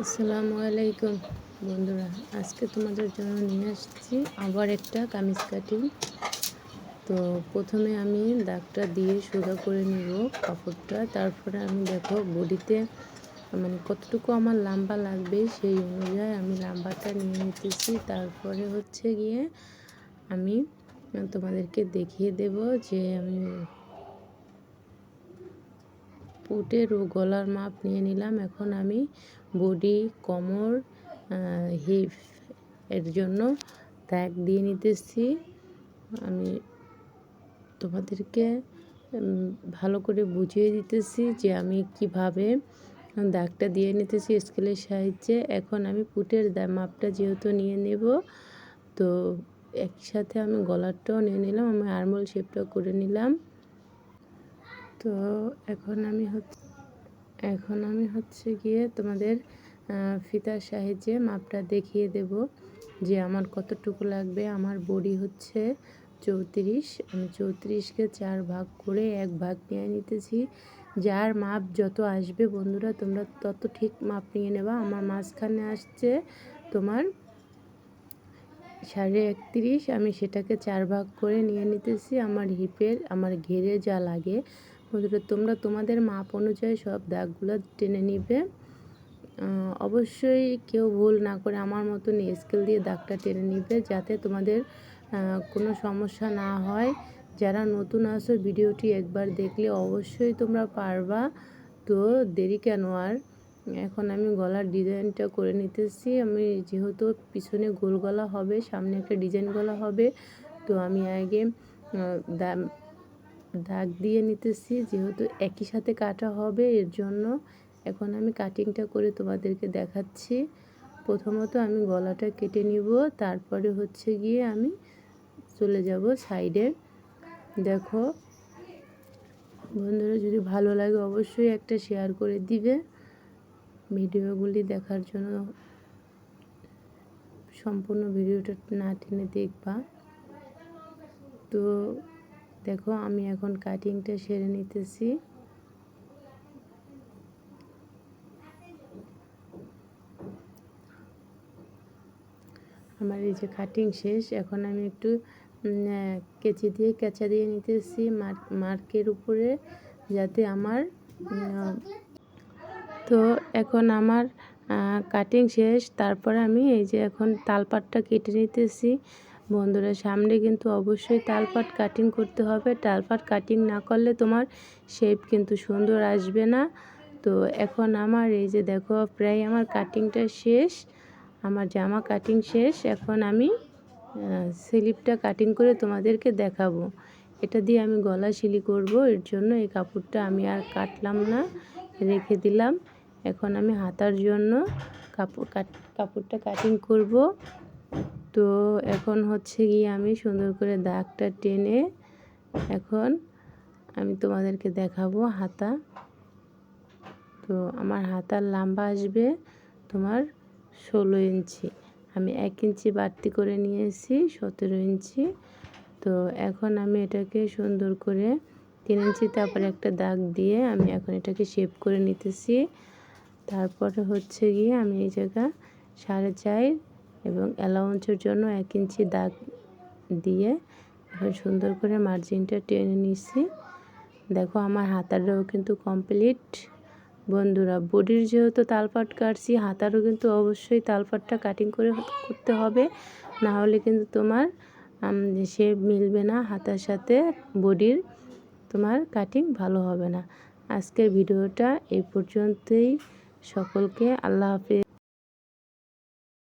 আসসালামু আলাইকুম বন্ধুরা, আজকে তোমাদের জন্য নিয়ে আসছি আবার একটা কামিজ কাটিং। তো প্রথমে আমি দাগটা দিয়ে সোজা করে নিব কাপড়টা। তারপরে আমি দেখো বডিতে মানে কতটুকু আমার লম্বা লাগবে সেই অনুযায়ী আমি লম্বাটা নিয়ে নিতেছি। তারপরে হচ্ছে গিয়ে আমি তোমাদেরকে দেখিয়ে দেব যে আমি পুটের ও গলার মাপ নিয়ে নিলাম। এখন আমি বডি, কোমর, হিপ এর জন্য দাগ দিয়ে নিতেছি। আমি তোমাদেরকে ভালো করে বুঝিয়ে দিতেছি যে আমি কিভাবে দাগটা দিয়ে নিতেছি স্কেলের সাহায্যে। এখন আমি পুটের মাপটা যেহেতু নিয়ে নেব, তো একসাথে আমি গলারটাও নিয়ে নিলাম, আমি আর্মহোল শেপটা করে নিলাম। তো এখন আমি হচ্ছে গিয়ে তোমাদের ফিতার সাহায্যে মাপটা দেখিয়ে দেব যে আমার কতটুকু লাগবে। আমার বডি হচ্ছে 34, আমি 34কে 4 ভাগ করে 1 ভাগ নিয়ে নিতেছি। যার মাপ যত আসবে বন্ধুরা তোমরা তত ঠিক মাপ নিয়ে নেবা। আমার মাঝখানে আসছে তোমার 31.5, আমি সেটাকে 4 ভাগ করে নিয়ে নিতেছি। আমার হিপের আমার ঘেরে যা লাগে বন্ধুরা তোমরা তোমাদের মাপ অনুযায়ী সব দাগগুলো টেনে নিবে। অবশ্যই কেউ ভুল না করে আমার মতন স্কেল দিয়ে দাগটা টেনে নিবে, যাতে তোমাদের কোনো সমস্যা না হয়। যারা নতুন আসো ভিডিওটি একবার দেখলে অবশ্যই তোমরা পারবা। তো দেরি কেন আর। এখন আমি গলার ডিজাইনটা করে নিতেছি। আমি যেহেতু পিছনে গোল গলা হবে, সামনে একটা ডিজাইন গলা হবে, তো আমি আগে দাগ দিয়ে নিতেছি যেহেতু একই সাথে কাটা হবে এর জন্য। এখন আমি কাটিংটা করে তোমাদেরকে দেখাচ্ছি। প্রথমত আমি গলাটা কেটে নিব, তারপরে হচ্ছে গিয়ে আমি চলে যাব সাইডে। দেখো বন্ধুরা, যদি ভালো লাগে অবশ্যই একটা শেয়ার করে দিবে। ভিডিওগুলি দেখার জন্য সম্পূর্ণ ভিডিওটা না টেনে দেখবা। তো দেখো আমি এখন কাটিংটা সেরে নিতেছি। আমার এই যে কাটিং শেষ। এখন আমি একটু কেঁচা দিয়ে নিতেছি মার্কের উপরে, যাতে আমার তো এখন আমার কাটিং শেষ। তারপরে আমি এই যে এখন তালপাটটা কেটে নিতেছি। বন্ধুরা সামনে কিন্তু অবশ্যই তালপাট কাটিং করতে হবে। তালপাট কাটিং না করলে তোমার শেপ কিন্তু সুন্দর আসবে না। তো এখন আমার এই যে দেখো প্রায় আমার কাটিংটা শেষ, আমার জামা কাটিং শেষ। এখন আমি স্লিপটা কাটিং করে তোমাদেরকে দেখাবো। এটা দিয়ে আমি গলা সিলি করব, এর জন্য এই কাপড়টা আমি আর কাটলাম না, রেখে দিলাম। এখন আমি হাতার জন্য কাপড়টা কাটিং করব। তো এখন হচ্ছে গিয়ে আমি সুন্দর করে দাগটা টেনে এখন আমি তোমাদেরকে দেখাবো হাতা। তো আমার হাতার লম্বা আসবে তোমার 16 ইঞ্চি, আমি 1 ইঞ্চি বাড়তি করে নিয়েছি 17 ইঞ্চি। তো এখন আমি এটাকে সুন্দর করে 3 ইঞ্চি তারপরে একটা দাগ দিয়ে আমি এখন এটাকে শেপ করে নিতেছি। তারপরে হচ্ছে গিয়ে আমি এই জায়গা 4.5 এবং অ্যালাউন্সের জন্য 1 ইঞ্চি দাগ দিয়ে এখন সুন্দর করে মার্জিনটা টেনে নিছি। দেখো আমার হাতাটাও কিন্তু কমপ্লিট। বন্ধুরা বডির যেহেতু তালপাট কাটছি, হাতারও কিন্তু অবশ্যই তালপাটটা কাটিং করে করতে হবে, না হলে কিন্তু তোমার শেপ মিলবে না হাতার সাথে, বডির তোমার কাটিং ভালো হবে না। আজকের ভিডিওটা এই পর্যন্তই। সকলকে আল্লাহ হাফেজ।